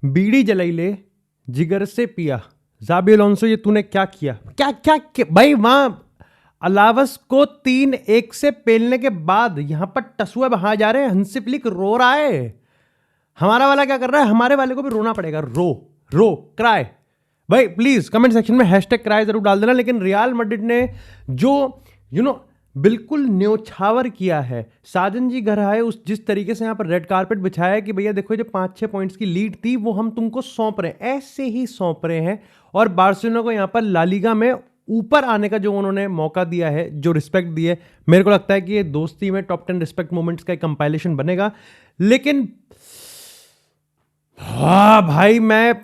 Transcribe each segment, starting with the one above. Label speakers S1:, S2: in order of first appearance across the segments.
S1: बीड़ी जलाई ले, जिगर से पिया। ज़ाबी अलोंसो, ये तूने क्या किया? क्या भाई, वहां अलावस को 3-1 से पेलने के बाद यहां पर टसुआ बहा जा रहे हैं। हंसी फ्लिक रो रहा है। हमारा वाला क्या कर रहा है? हमारे वाले को भी रोना पड़ेगा। रो रो क्राई। भाई प्लीज कमेंट सेक्शन में हैशटैग क्राई जरूर डाल देना। लेकिन रियल मैड्रिड ने जो बिल्कुल न्योछावर किया है। साजन जी घर आए, उस जिस तरीके से यहां पर रेड कारपेट बिछाया है कि भैया देखो, जो 5-6 पॉइंट्स की लीड थी वो हम तुमको सौंप रहे हैं, ऐसे ही सौंप रहे हैं। और बार्सिलोना को यहां पर ला लीगा में ऊपर आने का जो उन्होंने मौका दिया है, जो रिस्पेक्ट दी है, मेरे को लगता है कि ये दोस्ती में टॉप 10 रिस्पेक्ट मोमेंट्स का एक कंपाइलेशन बनेगा। लेकिन हाँ भाई, मैं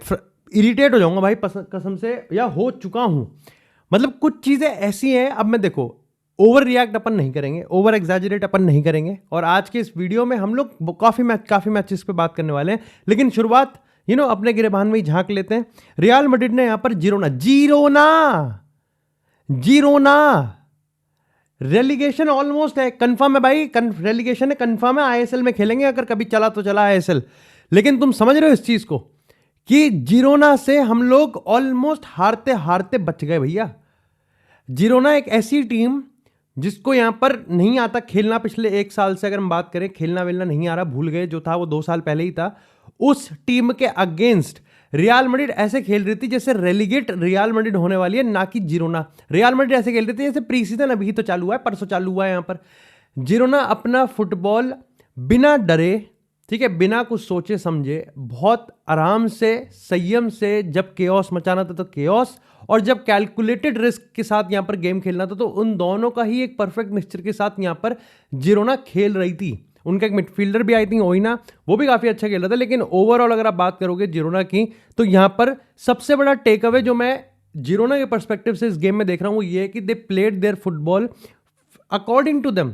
S1: इरिटेट हो जाऊंगा भाई कसम से, या हो चुका हूं। मतलब कुछ चीजें ऐसी हैं। अब मैं देखो, ओवर रिएक्ट अपन नहीं करेंगे, ओवर एग्जैजरेट अपन नहीं करेंगे। और आज के इस वीडियो में हम लोग काफी मैचेस पे बात करने वाले हैं। लेकिन शुरुआत अपने गिरेबान में ही झांक लेते हैं। रियल मैड्रिड ने यहां पर जीरोना रेलीगेशन ऑलमोस्ट है, कंफर्म है भाई। रेलीगेशन है, कंफर्म है। आईएसएल में खेलेंगे, अगर कभी चला तो चला आईएसएल। लेकिन तुम समझ रहे हो इस चीज को कि जिरोना से हम लोग ऑलमोस्ट हारते हारते बच गए भैया। जिरोना एक ऐसी टीम जिसको यहां पर नहीं आता खेलना। पिछले 1 साल से अगर हम बात करें, खेलना वेलना नहीं आ रहा, भूल गए। जो था वो 2 साल पहले ही था। उस टीम के अगेंस्ट रियल मैड्रिड ऐसे खेल रही थी जैसे रेलीगेट रियल मैड्रिड होने वाली है, ना कि जिरोना। रियल मैड्रिड ऐसे खेल रही थी जैसे प्री सीजन अभी तो चालू हुआ है, परसों चालू हुआ है यहां पर। जिरोना अपना फुटबॉल बिना डरे, ठीक है, बिना कुछ सोचे समझे, बहुत आराम से, संयम से, जब केओस मचाना था तो केओस, और जब कैलकुलेटेड रिस्क के साथ यहां पर गेम खेलना था, तो उन दोनों का ही एक परफेक्ट मिक्सचर के साथ यहां पर जिरोना खेल रही थी। उनका एक मिडफील्डर भी आई थिंक ओइना, वो भी काफी अच्छा खेल रहा था। लेकिन ओवरऑल अगर आप बात करोगे जिरोना की, तो यहां पर सबसे बड़ा टेक अवे जो मैं जिरोना के परस्पेक्टिव से इस गेम में देख रहा हूं वो ये है कि they played their football according to them.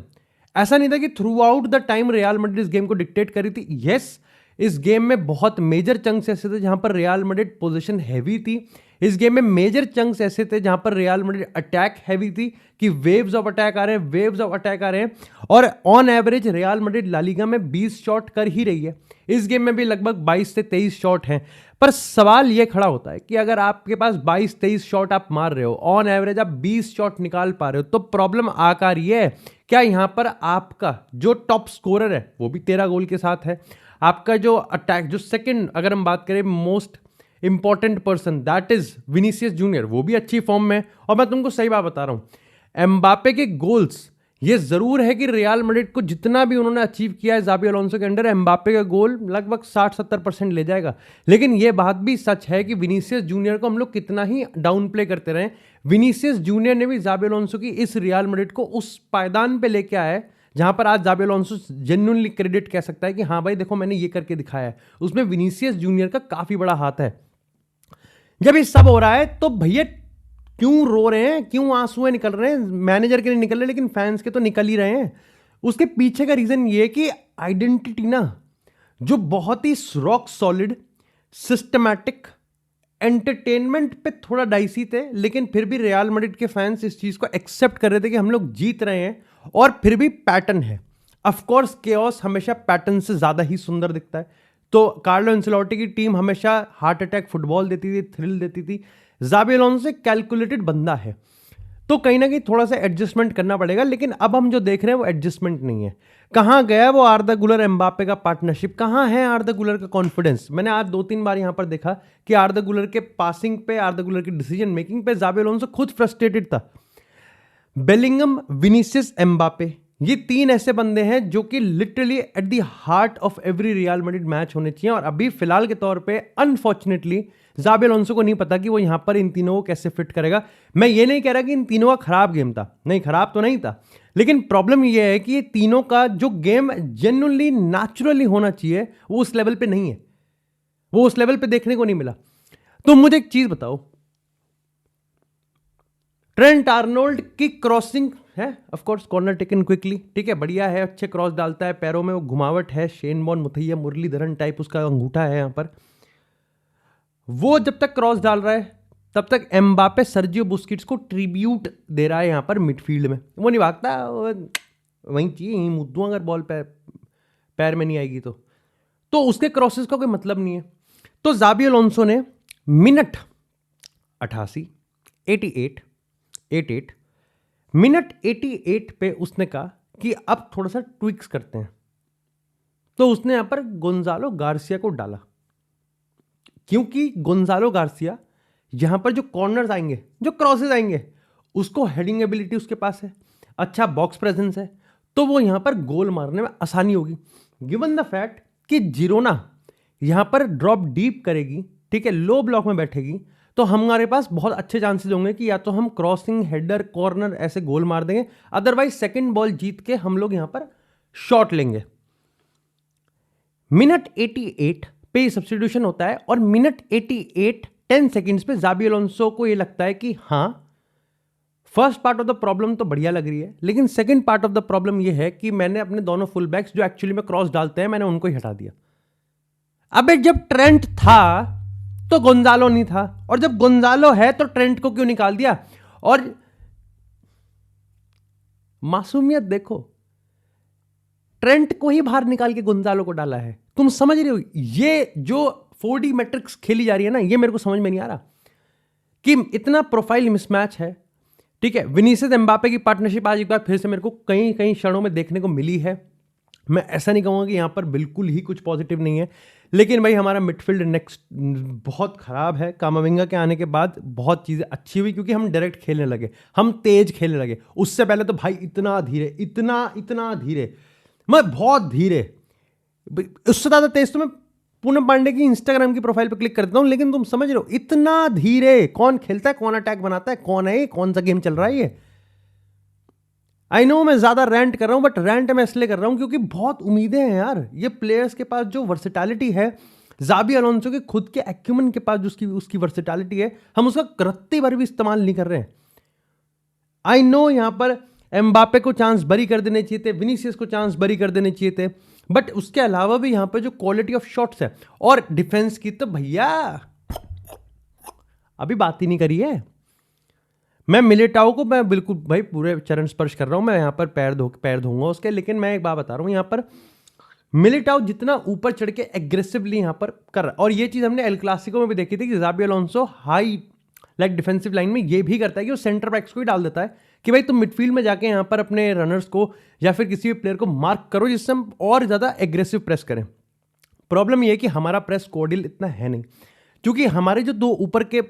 S1: ऐसा नहीं था कि throughout the time Real Madrid इस गेम को डिक्टेट करी थी। यस, इस गेम में बहुत मेजर चंक्स ऐसे थे जहां पर रियल मैड्रिड पोजीशन हैवी थी। इस गेम में मेजर चंक्स ऐसे थे जहां पर रियल मैड्रिड अटैक हैवी थी, कि वेव्स ऑफ अटैक आ रहे हैं, वेव्स ऑफ अटैक आ रहे हैं। और on average Real Madrid La Liga में 20 शॉट कर ही रही है। इस गेम में भी लगभग 22 से 23 शॉट हैं। पर सवाल यह खड़ा होता है कि अगर आपके पास 22-23 शॉट आप मार रहे हो, ऑन एवरेज आप 20 शॉट निकाल पा रहे हो, तो प्रॉब्लम आकार यह है, क्या यहां पर आपका जो टॉप स्कोरर है वो भी 13 गोल के साथ है? आपका जो अटैक, जो सेकंड अगर हम बात करें most important person, that is Vinicius junior, वो भी अच्छी फॉर्म में। और मैं तुमको सही बात बता रहा हूं, एम्बापे के गोल्स, ये जरूर है कि रियल मैड्रिड को जितना भी उन्होंने अचीव किया है ज़ाबी अलोंसो के अंडर, एम्बापे का गोल लगभग 60-70% ले जाएगा। लेकिन यह बात भी सच है कि विनीसियस जूनियर को हम लोग कितना ही डाउन प्ले करते रहे, विनीसियस जूनियर ने भी ज़ाबी अलोंसो की इस रियल मैड्रिड को उस पायदान पे लेके आया है जहां पर आज ज़ाबी अलोंसो जेन्युइनली क्रेडिट कह सकता है कि हाँ भाई देखो मैंने ये करके दिखाया है। उसमें विनीसियस जूनियर का काफी बड़ा हाथ है। जब ये सब हो रहा है तो भैया क्यों रो रहे हैं, क्यों आंसू निकल रहे हैं? मैनेजर के नहीं निकल रहे, लेकिन फैंस के तो निकल ही रहे हैं। उसके पीछे का रीजन ये कि आइडेंटिटी ना, जो बहुत ही रॉक सॉलिड, सिस्टमैटिक, एंटरटेनमेंट पे थोड़ा डाइसी थे, लेकिन फिर भी रियल मैड्रिड के फैंस इस चीज को एक्सेप्ट कर रहे थे कि हम लोग जीत रहे हैं। और फिर भी पैटर्न है। ऑफ कोर्स केओस हमेशा पैटर्न से ज्यादा ही सुंदर दिखता है। तो कार्लो एंसेलोटी की टीम हमेशा हार्ट अटैक फुटबॉल देती थी, थ्रिल देती थी। ज़ाबी अलोंसो से कैलकुलेटेड बंदा है, तो कहीं ना कहीं थोड़ा सा एडजस्टमेंट करना पड़ेगा। लेकिन अब हम जो देख रहे हैं वो एडजस्टमेंट नहीं है। कहां गया वो आर्दा गुलर एम्बापे का पार्टनरशिप? कहां है आर्दा गुलर का कॉन्फिडेंस? मैंने आज 2-3 बार यहां पर देखा कि आर्दा गुलर के पासिंग पे, आर्दा गुलर की डिसीजन मेकिंग पे ज़ाबी अलोंसो खुद फ्रस्ट्रेटेड था। बेलिंगम, विनीसियस, एम्बापे, ये 3 ऐसे बंदे हैं जो कि literally at the heart of every real Madrid match होने चाहिए। और अभी फिलहाल के तौर पे अनफॉर्चुनेटली ज़ाबी अलोंसो को नहीं पता कि वो यहां पर इन तीनों को कैसे फिट करेगा। मैं ये नहीं कह रहा कि इन तीनों का खराब गेम था, नहीं खराब तो नहीं था, लेकिन प्रॉब्लम ये है कि ये तीनों का जो गेम जेन्युइनली नेचुरली होना चाहिए वो उस लेवल पे नहीं है, वो उस लेवल पे देखने को नहीं मिला। तो मुझे एक चीज बताओ, ट्रेंट आर्नोल्ड की क्रॉसिंग है, of course corner taken quickly, ठीक है, बढ़िया है, अच्छे क्रॉस डालता है, पैरों में वो घुमावट है, Shane Warne Muthiah Muralitharan type उसका अंगूठा है यहां पर। वो जब तक क्रॉस डाल रहा है तब तक एम्बापे सर्जियो बुस्किट्स को ट्रिब्यूट दे रहा है यहां पर मिडफील्ड में। वो नहीं भागता, वहीं चाहिए मुद्दू, अगर बॉल पैर में नहीं आएगी तो उसके क्रॉसेस का कोई मतलब नहीं है। तो जाबी अलोंसो ने मिनट 88, 88 मिनट 88 पे उसने कहा कि अब थोड़ा सा ट्विक्स करते हैं। तो उसने यहां पर गोंजालो गार्सिया को डाला, क्योंकि गोंजालो गार्सिया यहां पर जो कॉर्नर्स आएंगे, जो क्रॉसेस आएंगे, उसको हेडिंग एबिलिटी उसके पास है, अच्छा बॉक्स प्रेजेंस है, तो वो यहां पर गोल मारने में आसानी होगी। गिवन द फैक्ट कि जिरोना यहां पर ड्रॉप डीप करेगी, ठीक है, लो ब्लॉक में बैठेगी, तो हमारे पास बहुत अच्छे चांसेस होंगे कि या तो हम क्रॉसिंग, हेडर, कॉर्नर ऐसे गोल मार देंगे, अदरवाइज सेकंड बॉल जीत के हम लोग यहां पर शॉट लेंगे। मिनट 88 पे सब्स्टिट्यूशन होता है और मिनट 88 10 सेकंड्स पे जाबी अलोंसो को ये लगता है कि हां, first part of the problem तो बढ़िया लग रही है, लेकिन second part of the problem ये है कि मैंने अपने दोनों फुल बैक्स जो एक्चुअली में क्रॉस डालते हैं, मैंने उनको ही हटा दिया। अबे जब ट्रेंट था तो गोंजालो नहीं था, और जब गोंजालो है तो ट्रेंट को क्यों निकाल दिया? और मासूमियत देखो, ट्रेंट को ही बाहर निकाल के गोंजालो को डाला है। तुम समझ रहे हो? ये जो 4D मैट्रिक्स खेली जा रही है ना, ये मेरे को समझ में नहीं आ रहा कि इतना प्रोफाइल मिसमैच है। ठीक है, विनीसियस एम्बापे की पार्टनरशिप आज एक बार फिर से मेरे को कई कई क्षणों में देखने को मिली है। मैं ऐसा नहीं कहूंगा कि यहां पर बिल्कुल ही कुछ पॉजिटिव नहीं है, लेकिन भाई हमारा मिडफील्ड नेक्स्ट बहुत खराब है। कामाविंगा के आने के बाद बहुत चीज़ें अच्छी हुई, क्योंकि हम डायरेक्ट खेलने लगे, हम तेज खेलने लगे। उससे पहले तो भाई इतना धीरे, इतना धीरे, मैं बहुत धीरे, उससे ज़्यादा तेज तो मैं पूनम पांडे की इंस्टाग्राम की प्रोफाइल पे क्लिक करता हूं। लेकिन तुम समझ रहे हो, इतना धीरे कौन खेलता है, कौन अटैक बनाता है, कौन है, कौन सा गेम चल रहा है ये? आई नो मैं ज्यादा रैंट कर रहा हूं, बट रैंट मैं इसलिए कर रहा हूं क्योंकि बहुत उम्मीदें हैं यार। ये प्लेयर्स के पास जो वर्सेटैलिटी है, जाबी अलोंसो के खुद के एक्यूमेन के पास जो उसकी वर्सेटैलिटी है, हम उसका रत्ती भर भी इस्तेमाल नहीं कर रहे हैं। आई नो यहां पर एम्बापे को चांस बरी कर देने चाहिए थे, विनीसियस को चांस बरी कर देने चाहिए थे, बट उसके अलावा भी यहां पर जो क्वालिटी ऑफ शॉट्स है और डिफेंस की, तो भैया अभी बात ही नहीं करी है। मैं मिलिटाओ को मैं बिल्कुल भाई पूरे चरण स्पर्श कर रहा हूं, मैं यहां पर पैर धोऊंगा उसके, लेकिन मैं एक बात बता रहा हूं, यहां पर मिलिटाओ जितना ऊपर चढ़ के एग्रेसिवली यहां पर कर रहा है, और ये चीज हमने एल क्लासिको में भी देखी थी कि Xabi Alonso high like defensive line में ये भी करता है कि वो सेंटर बैक्स को ही डाल देता है कि भाई तुम मिडफील्ड में जाके यहां पर अपने रनर्स को या फिर किसी भी प्लेयर को मार्क करो, जिससे हम और ज्यादा एग्रेसिव प्रेस करें। प्रॉब्लम यह है कि हमारा प्रेस कोडिल इतना है नहीं, क्योंकि हमारे जो दो ऊपर के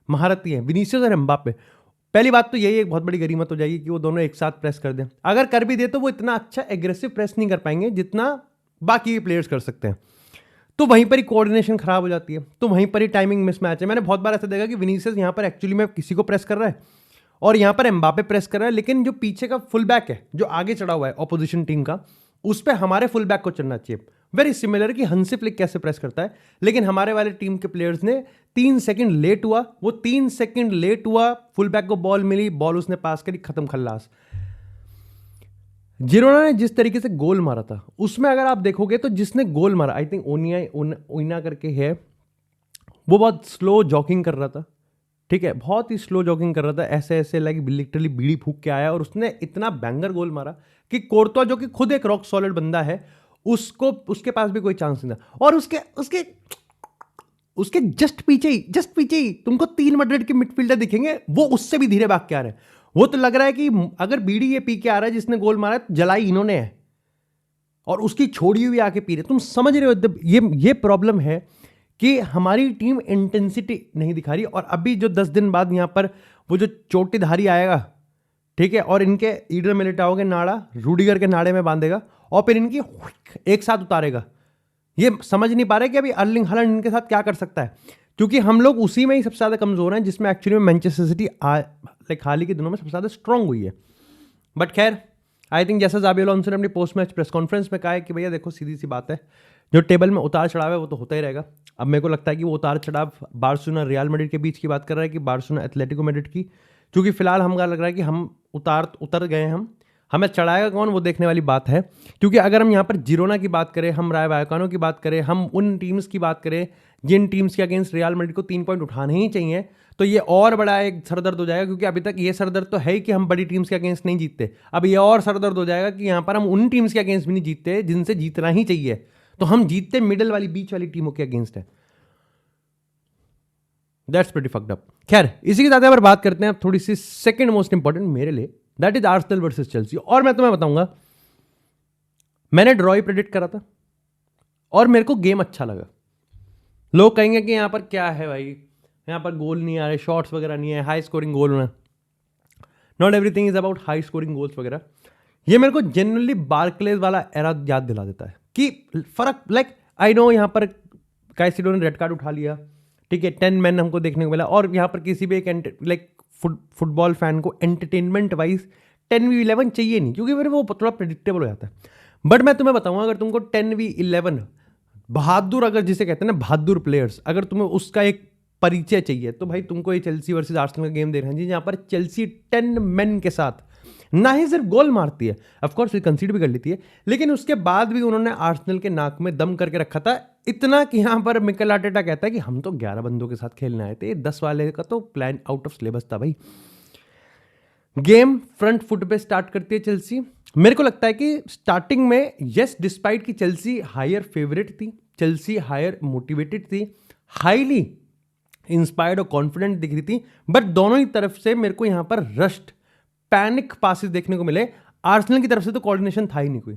S1: महारथी हैं, विनीसियस और एम्बापे, पहली बात तो यही एक बहुत बड़ी गरीमत हो जाएगी कि वो दोनों एक साथ प्रेस कर दें। अगर कर भी दे तो वो इतना अच्छा एग्रेसिव प्रेस नहीं कर पाएंगे जितना बाकी प्लेयर्स कर सकते हैं, तो वहीं पर ही कोऑर्डिनेशन खराब हो जाती है, तो वहीं पर ही टाइमिंग मिसमैच है। मैंने बहुत बार ऐसा देखा कि विनीसियस यहां पर एक्चुअली में किसी को प्रेस कर रहा है और यहां पर एम्बापे प्रेस कर रहा है, लेकिन जो पीछे का फुल बैक है, जो आगे चढ़ा हुआ है ऑपोजिशन टीम का, उस पर हमारे फुल बैक को चढ़ना चाहिए। वेरी सिमिलर कि हंसी फ्लिक कैसे प्रेस करता है, लेकिन हमारे वाले टीम के प्लेयर्स ने 3 सेकंड लेट हुआ, वो 3 सेकंड लेट हुआ, फुल बैक को बॉल मिली, बॉल उसने पास करी, खत्म खल्लास। जिरोना ने जिस तरीके से गोल मारा था, उसमें अगर आप देखोगे तो जिसने गोल मारा, आई थिंक ओइना करके है, वो बहुत स्लो जॉगिंग कर रहा था। ठीक है, बहुत ही स्लो जॉगिंग कर रहा था, ऐसे ऐसे लाइक लिटरली बीड़ी फूक के आया, और उसने इतना बैंगर गोल मारा कि कोर्तवा, जो कि खुद एक रॉक सॉलिड बंदा है, उसको उसके पास भी कोई चांस नहीं था। और उसके उसके उसके जस्ट पीछे ही तुमको 3 मैड्रिड के मिडफील्डर दिखेंगे, वो उससे भी धीरे भाग के आ रहे हैं। वो तो लग रहा है कि अगर बीड़ी ये पी के आ रहा है जिसने गोल मारा है, तो जलाई इन्होंने है, और उसकी छोड़ी हुई आके पी रहे। तुम समझ रहे हो, ये प्रॉब्लम है कि हमारी टीम इंटेंसिटी नहीं दिखा रही। और अभी जो 10 दिन बाद यहां पर वो जो चोटीधारी आएगा, ठीक है, और इनके ईडर मिलिटाओ के नाड़ा रूडिगर के नाड़े में बांधेगा और फिर इनकी एक साथ उतारेगा। ये समझ नहीं पा रहे कि अभी अर्लिंग हालैंड इनके साथ क्या कर सकता है, क्योंकि हम लोग उसी में ही सबसे ज्यादा कमजोर हैं, जिसमें एक्चुअली में मैनचेस्टर सिटी लाइक हाल ही के दिनों में सबसे ज्यादा स्ट्रांग हुई है। बट खैर, आई थिंक जैसा जाबी अलोंसो ने अपनी पोस्ट मैच प्रेस कॉन्फ्रेंस में कहा है कि भैया देखो, सीधी सी बात है, जो टेबल में उतार चढ़ाव है वो तो होता ही रहेगा। अब मेरे को लगता है कि वो उतार चढ़ाव बार्सिलोना रियल मैड्रिड के बीच की बात कर रहा है कि बार्सिलोना एथलेटिको मैड्रिड की, क्योंकि फिलहाल हमको लग रहा है कि हम उतर गए हैं, हमें चढ़ाएगा कौन वो देखने वाली बात है। क्योंकि अगर हम यहाँ पर जिरोना की बात करें, हम राय वायकानो की बात करें, हम उन टीम्स की बात करें जिन टीम्स के अगेंस्ट रियल मैड्रिड को 3 पॉइंट उठाने ही चाहिए, तो ये और बड़ा एक सरदर्द हो जाएगा। क्योंकि अभी तक ये सरदर्द तो है ही कि हम बड़ी टीम्स के अगेंस्ट नहीं जीतते, अब ये और सरदर्द हो जाएगा कि यहाँ पर हम उन टीम्स के अगेंस्ट भी नहीं जीतते जिनसे जीतना ही चाहिए, तो हम जीतते मिडल वाली, बीच वाली टीमों के अगेंस्ट है। That's pretty fucked up. खैर, इसी के साथ अगर बात करते हैं अब थोड़ी सी सेकंड मोस्ट इंपॉर्टेंट मेरे लिए, that is Arsenal versus Chelsea. और मैं तुम्हें बताऊंगा, मैंने ड्रॉ ही प्रेडिक्ट करा था और मेरे को गेम अच्छा लगा। लोग कहेंगे कि यहां पर क्या है भाई, यहां पर गोल नहीं आ रहे, शॉट्स वगैरह नहीं है, हाई स्कोरिंग गोल होना, not everything is about high scoring goals वगैरह। ये मेरे को जनरली बार्कलेज वाला एरा याद दिला देता है कि फर्क, लाइक आई नो यहां पर काइसेडो ने रेड कार्ड उठा लिया, ठीक है, 10 मैन हमको देखने को मिला, और यहाँ पर किसी भी एक लाइक फुटबॉल फैन को एंटरटेनमेंट वाइज 10v11 चाहिए नहीं, क्योंकि फिर वो थोड़ा प्रेडिक्टेबल हो जाता है। बट मैं तुम्हें बताऊंगा, अगर तुमको 10v11 बहादुर, अगर जिसे कहते हैं ना बहादुर प्लेयर्स, अगर तुम्हें उसका एक परिचय चाहिए, तो भाई तुमको ये चेल्सी वर्सेस आर्सेनल का गेम देखना चाहिए, जहाँ पर चेल्सी 10 मैन के साथ ना ही सिर्फ गोल मारती है, ऑफकोर्स फिर कंसीड भी कर लेती है, लेकिन उसके बाद भी उन्होंने आर्सेनल के नाक में दम करके रखा था, इतना कि यहां पर मिकेल आर्टेटा कहता है कि हम तो 11 बंदों के साथ खेलने आए थे, 10 वाले का तो प्लान आउट ऑफ सिलेबस था भाई। गेम फ्रंट फुट पे स्टार्ट करती है चेल्सी। मेरे को लगता है कि स्टार्टिंग में यस, डिस्पाइट कि चेल्सी हायर फेवरेट थी, चेल्सी हायर मोटिवेटेड थी, हाईली इंस्पायर्ड और कॉन्फिडेंट दिख रही थी, बट दोनों ही तरफ से मेरे को यहां पर रश्ड पैनिक पासेस देखने को मिले। आर्सेनल की तरफ से तो कोऑर्डिनेशन था ही नहीं कोई,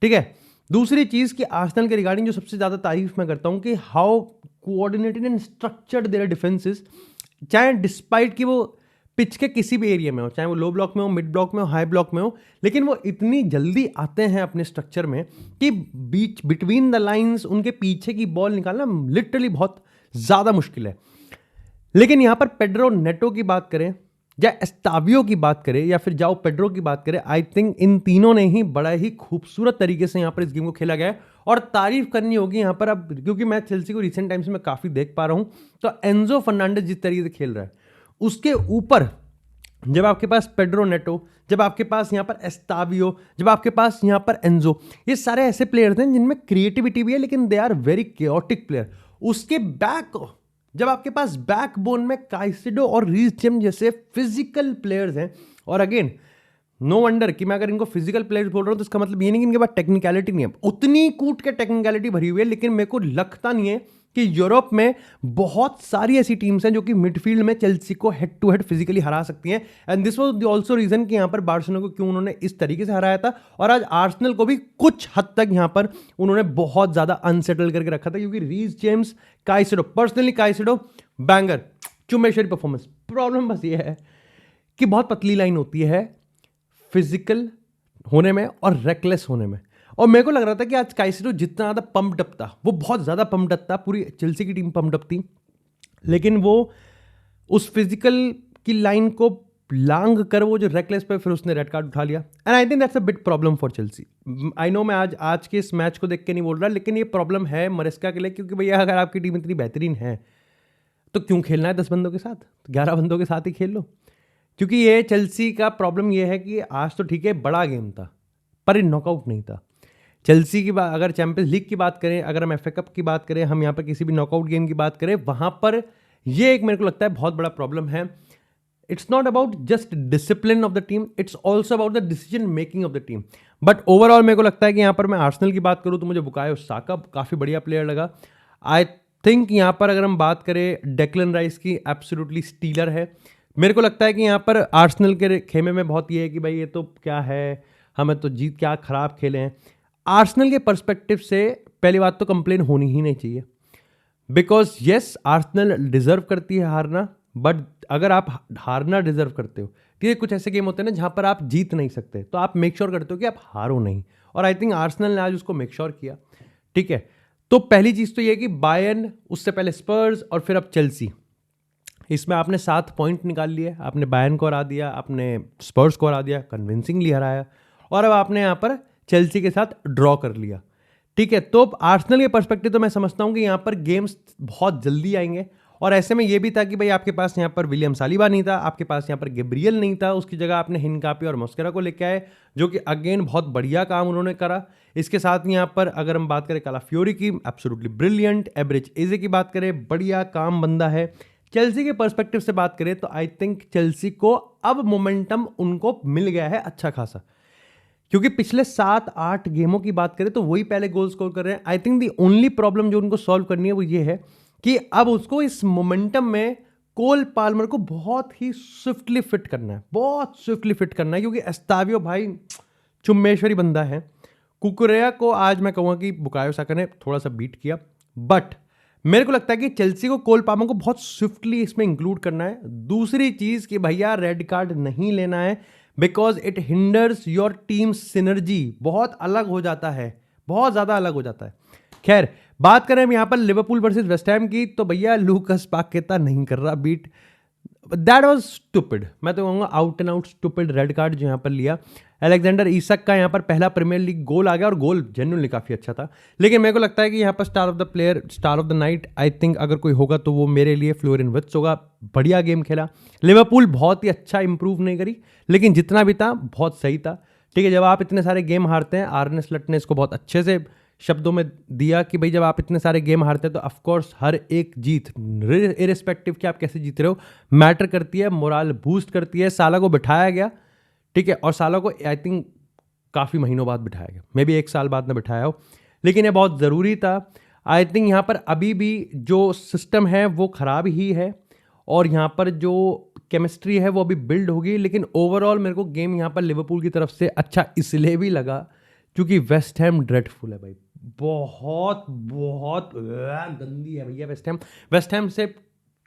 S1: ठीक है। दूसरी चीज कि आर्सेनल के रिगार्डिंग जो सबसे ज्यादा तारीफ मैं करता हूं कि how coordinated and structured their defences, चाहे डिस्पाइट कि वो पिच के किसी भी एरिया में हो, चाहे वो लो ब्लॉक में हो, मिड ब्लॉक में हो, हाई ब्लॉक में हो, लेकिन वो इतनी जल्दी आते हैं अपने स्ट्रक्चर में कि बीच बिटवीन द लाइंस उनके पीछे की बॉल निकालना लिटरली बहुत ज्यादा मुश्किल है। लेकिन यहां पर पेड्रो नेटो की बात करें या एस्तावियो की बात करें या फिर जाओ पेड्रो की बात करें, आई थिंक इन तीनों ने ही बड़ा ही खूबसूरत तरीके से यहां पर इस गेम को खेला गया है। और तारीफ करनी होगी यहां पर अब, क्योंकि मैं चेल्सी को रिसेंट टाइम्स में काफी देख पा रहा हूं, तो एंजो फर्नांडेज जिस तरीके से खेल रहा है, उसके ऊपर जब आपके पास पेड्रो नेटो, जब आपके पास यहां पर एस्तावियो, जब आपके पास यहां पर एंजो, ये सारे ऐसे प्लेयर्स हैं जिनमें क्रिएटिविटी भी है, लेकिन they are very chaotic player. उसके बैक, जब आपके पास बैकबोन में काइसेडो और रीस जेम्स जैसे फिजिकल प्लेयर्स हैं, और अगेन नो वंडर कि मैं अगर इनको फिजिकल प्लेयर्स बोल रहा हूं तो इसका मतलब ये नहीं कि इनके पास टेक्निकलिटी नहीं है, उतनी कूट के टेक्निकलिटी भरी हुई है, लेकिन मेरे को लगता नहीं है कि यूरोप में बहुत सारी ऐसी टीम्स हैं जो कि मिडफील्ड में चेल्सी को हेड टू हेड फिजिकली हरा सकती हैं। And this was also reason कि यहां पर बार्सिलोना को क्यों उन्होंने इस तरीके से हराया था, और आज आर्सेनल को भी कुछ हद तक यहां पर उन्होंने बहुत ज्यादा अनसेटल करके रखा था, क्योंकि Reece James, Caicedo, personally Caicedo banger, चुम्बेश्वरी परफॉर्मेंस। प्रॉब्लम बस ये है कि बहुत पतली लाइन होती है फिजिकल होने में और रेकलेस होने में, और मेरे को लग रहा था कि आज काइसेडो जितना ज़्यादा पंप्ड अप था, वो बहुत ज़्यादा पंप्ड अप था, पूरी चेल्सी की टीम पंप्ड अप थी, लेकिन वो उस फिजिकल की लाइन को लांग कर वो जो रेकलेस पे, फिर उसने रेड कार्ड उठा लिया। And I think that's a big problem for Chelsea. I know मैं आज के इस मैच को देख के नहीं बोल रहा, लेकिन ये प्रॉब्लम है मरेस्का के लिए, क्योंकि भैया अगर आपकी टीम इतनी बेहतरीन है तो क्यों खेलना है 10 बंदों के साथ, 11 बंदों के साथ ही खेल लो। क्योंकि ये चेल्सी का प्रॉब्लम ये है कि आज तो ठीक है बड़ा गेम था, पर नॉकआउट नहीं था। चेल्सी की बात, अगर चैंपियंस लीग की बात करें, अगर हम एफए कप की बात करें, हम यहाँ पर किसी भी नॉकआउट गेम की बात करें, वहां पर ये एक मेरे को लगता है बहुत बड़ा प्रॉब्लम है। It's not about just discipline of the team, it's also about the decision making of the team. But overall मेरे को लगता है कि यहाँ पर मैं आर्सेनल की बात करूँ तो मुझे बुकायो साका काफ़ी बढ़िया प्लेयर लगा। आई थिंक यहाँ पर अगर हम बात करें डेक्लन राइस की, एब्सोल्युटली स्टीलर है। मेरे को लगता है कि यहाँ पर आर्सेनल के खेमे में बहुत ये है कि भाई ये तो क्या है, हमें तो जीत क्या खराब खेले हैं। आर्सेनल के पर्सपेक्टिव से पहली बात तो कंप्लेन होनी ही नहीं चाहिए, बिकॉज येस आर्सेनल डिजर्व करती है हारना, बट अगर आप हारना डिजर्व करते हो, कि कुछ ऐसे गेम होते हैं ना जहां पर आप जीत नहीं सकते, तो आप मेक श्योर करते हो कि आप हारो नहीं, और आई थिंक आर्सेनल ने आज उसको मेक श्योर किया। ठीक है, तो पहली चीज तो ये कि बायर्न, उससे पहले स्पर्स और फिर अब चेल्सी, इसमें आपने 7 पॉइंट निकाल लिए, आपने बायर्न को हरा दिया, आपने स्पर्स को हरा दिया, कन्विंसिंगली हराया, और अब आपने यहाँ पर चेल्सी के साथ ड्रॉ कर लिया। ठीक है, तो आर्सेनल के पर्सपेक्टिव तो मैं समझता हूँ कि यहाँ पर गेम्स बहुत जल्दी आएंगे, और ऐसे में ये भी था कि भाई आपके पास यहाँ पर विलियम सालिबा नहीं था, आपके पास यहाँ पर गैब्रियल नहीं था, उसकी जगह आपने हिनकापी और मस्केरा को लेके आए, जो कि अगेन बहुत बढ़िया काम उन्होंने करा। इसके साथ यहाँ पर अगर हम बात करें कालाफियोरी की, एब्सोल्युटली ब्रिलियंट, एवरेज एजे की बात करें, बढ़िया काम बंदा है। चेल्सी के पर्सपेक्टिव से बात करें तो आई थिंक चेल्सी को अब मोमेंटम उनको मिल गया है अच्छा खासा, क्योंकि पिछले 7-8 गेमों की बात करें तो वही पहले गोल स्कोर कर रहे हैं। I think the only problem जो उनको सॉल्व करनी है वो ये है कि अब उसको इस मोमेंटम में कोल पाल्मर को बहुत ही स्विफ्टली फिट करना है, बहुत स्विफ्टली फिट करना है, क्योंकि एस्तावियो भाई चुम्मेश्वरी बंदा है। कुकुरेया को आज मैं कहूँगा कि बुकायो साका ने थोड़ा सा बीट किया, बट मेरे को लगता है कि चेल्सी को कोल पाल्मर को बहुत स्विफ्टली इसमें इंक्लूड करना है। दूसरी चीज़ कि भैया रेड कार्ड नहीं लेना है, because it hinders your team synergy, बहुत अलग हो जाता है, बहुत ज़्यादा अलग हो जाता है। खैर, बात करें हम यहाँ पर लिवरपूल वर्सेस वेस्ट हैम की, तो भैया लूकस पाकेता नहीं कर रहा बीट, दैट वाज स्टूपिड। मैं तो कहूँगा out and out stupid red card जो यहाँ पर लिया। अलेक्जेंडर ईसक का यहाँ पर पहला प्रीमियर लीग गोल आ गया, और गोल जेन्युइनली काफ़ी अच्छा था, लेकिन मेरे को लगता है कि यहाँ पर star of the player, star of the night, I think अगर कोई होगा तो वो मेरे लिए फ्लोरिन विर्ट्ज होगा। बढ़िया गेम खेला, लिवरपूल बहुत ही अच्छा इंप्रूव नहीं करी, लेकिन जितना भी था बहुत सही था। ठीक है, जब आप इतने सारे गेम हारते हैं, आर्ने स्लॉट ने इसको बहुत अच्छे से शब्दों में दिया कि भाई जब आप इतने सारे गेम हारते हैं तो ऑफकोर्स हर एक जीत, इरिस्पेक्टिव कि आप कैसे जीत रहे हो, मैटर करती है, मोराल बूस्ट करती है। साला को बिठाया गया, ठीक है, और साला को आई थिंक काफ़ी महीनों बाद बिठाया गया, मे बी 1 साल बाद ना बिठाया हो, लेकिन ये बहुत ज़रूरी था। आई थिंक यहाँ पर अभी भी जो सिस्टम है वो ख़राब ही है, और यहाँ पर जो केमिस्ट्री है वो अभी बिल्ड होगी, लेकिन ओवरऑल मेरे को गेम यहाँ पर लिवरपूल की तरफ से अच्छा इसलिए भी लगा क्योंकि वेस्ट हैम ड्रेडफुल है भाई, बहुत बहुत गंदी है भैया वेस्ट हैम। वेस्ट हैम से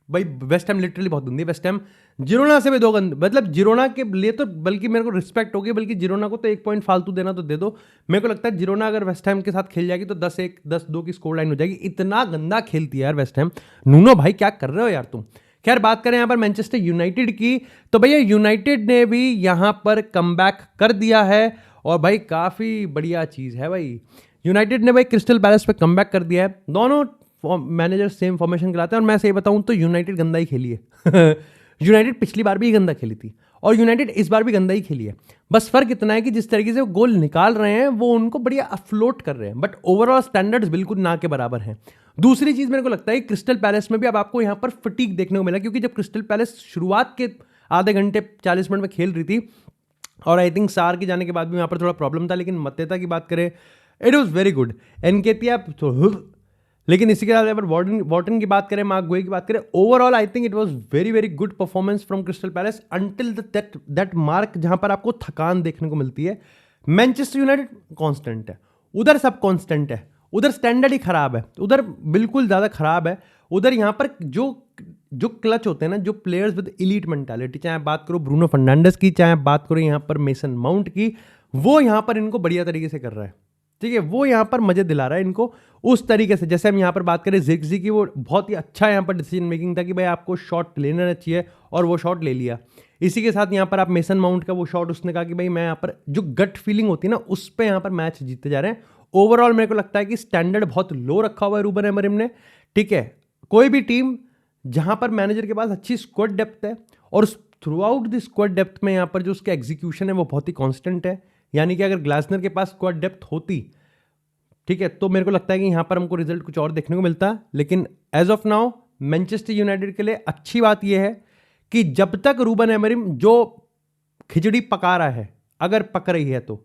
S1: भाई, वेस्ट हैम लिटरली बहुत गंदी है। वेस्ट हैम जिरोना से भी 2 गंद, मतलब जिरोना के लिए तो बल्कि मेरे को रिस्पेक्ट होगी, बल्कि जिरोना को तो 1 पॉइंट फालतू देना तो दे दो। मेरे को लगता है जिरोना अगर वेस्ट हैम के साथ खेल जाएगी तो 10-1, 10-2 की स्कोर लाइन हो जाएगी। इतना गंदा खेलती है यार वेस्ट हैम। नूनो भाई क्या कर रहे हो यार तुम। खैर, बात करें यहाँ पर मैनचेस्टर यूनाइटेड की, तो भैया यूनाइटेड ने भी यहाँ पर कमबैक कर दिया है, और भाई काफ़ी बढ़िया चीज़ है भाई। यूनाइटेड ने भाई क्रिस्टल पैलेस पे कमबैक कर दिया है। दोनों मैनेजर सेम फॉर्मेशन खिलाते हैं, और मैं सही बताऊं तो यूनाइटेड गंदा ही खेली है। यूनाइटेड पिछली बार भी गंदा खेली थी, और यूनाइटेड इस बार भी गंदा ही खेली है। बस फर्क इतना है कि जिस तरीके से वो गोल निकाल रहे हैं वो उनको बढ़िया अफ्लोट कर रहे हैं, बट ओवरऑल स्टैंडर्ड्स बिल्कुल ना के बराबर हैं। दूसरी चीज़ मेरे को लगता है क्रिस्टल पैलेस में भी अब आपको यहाँ पर फटीक देखने को मिला, क्योंकि जब क्रिस्टल पैलेस शुरुआत के आधे घंटे 40 मिनट में खेल रही थी, और आई थिंक सार के जाने के बाद भी यहाँ पर थोड़ा प्रॉब्लम था, लेकिन मतेता की बात करें इट वॉज वेरी गुड। एनकेतिया, लेकिन इसी के साथ अगर वॉर्टन की बात करें, मार्क गुए की बात करें, overall I think it was very very good performance from crystal palace until that mark जहां पर आपको थकान देखने को मिलती है। मैनचेस्टर यूनाइटेड कांस्टेंट है, उधर सब कांस्टेंट है, उधर स्टैंडर्ड ही खराब है, उधर बिल्कुल ज़्यादा खराब है। उधर यहाँ पर जो क्लच होते हैं ना, जो प्लेयर्स विद इलीट मेंटालिटी, चाहे बात करो ब्रूनो फर्नांडिस की, चाहे बात करो यहाँ पर मेसन माउंट की, वो यहाँ पर इनको बढ़िया तरीके से कर रहा है। ठीक है, वो यहाँ पर मजे दिला रहा है इनको उस तरीके से। जैसे हम यहाँ पर बात करें ज़िगज़ी की, वो बहुत ही अच्छा यहाँ पर डिसीजन मेकिंग था कि भाई आपको शॉट लेना चाहिए, और वो शॉट ले लिया। इसी के साथ यहाँ पर आप मेसन माउंट का वो शॉट, उसने कहा कि भाई मैं यहाँ पर जो गट फीलिंग होती है ना, उस पर यहाँ पर मैच जीतते जा रहे हैं। ओवरऑल मेरे को लगता है कि स्टैंडर्ड बहुत लो रखा हुआ है रूबन एमरिम ने। ठीक है, कोई भी टीम जहाँ पर मैनेजर के पास अच्छी स्क्वाड डेप्थ है, और through out the squad depth में यहाँ पर जो उसका एग्जीक्यूशन है वो बहुत ही कॉन्स्टेंट है, यानी कि अगर ग्लासनर के पास स्क्वाड डेप्थ होती, ठीक है, तो मेरे को लगता है कि यहाँ पर हमको रिजल्ट कुछ और देखने को मिलता। लेकिन as of now Manchester United के लिए अच्छी बात यह है कि जब तक रूबन एमरिम जो खिचड़ी पका रहा है, अगर पक रही है तो,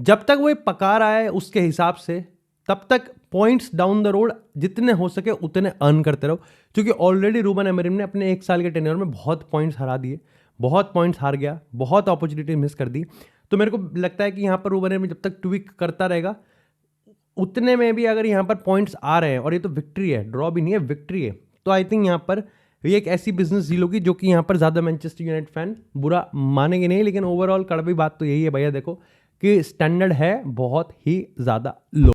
S1: जब तक वो पका रहा है उसके हिसाब से, तब तक पॉइंट्स डाउन द रोड जितने हो सके उतने अर्न करते रहो, क्योंकि ऑलरेडी रूबन एमरिम ने अपने 1 साल के टेन्योर में बहुत पॉइंट्स हरा दिए, बहुत पॉइंट्स हार गया, बहुत अपॉर्चुनिटी मिस कर दी। तो मेरे को लगता है कि यहाँ पर रूबन एमरिम जब तक ट्विक करता रहेगा, उतने में भी अगर यहाँ पर पॉइंट्स आ रहे हैं, और ये तो विक्ट्री है, ड्रॉ भी नहीं है, विक्ट्री है, तो आई थिंक यहाँ पर ये एक ऐसी बिजनेस डील होगी जो कि यहाँ पर ज़्यादा मैनचेस्टर यूनाइटेड फैन बुरा मानेंगे नहीं। लेकिन ओवरऑल कड़वी बात तो यही है भैया, देखो कि स्टैंडर्ड है बहुत ही ज़्यादा लो।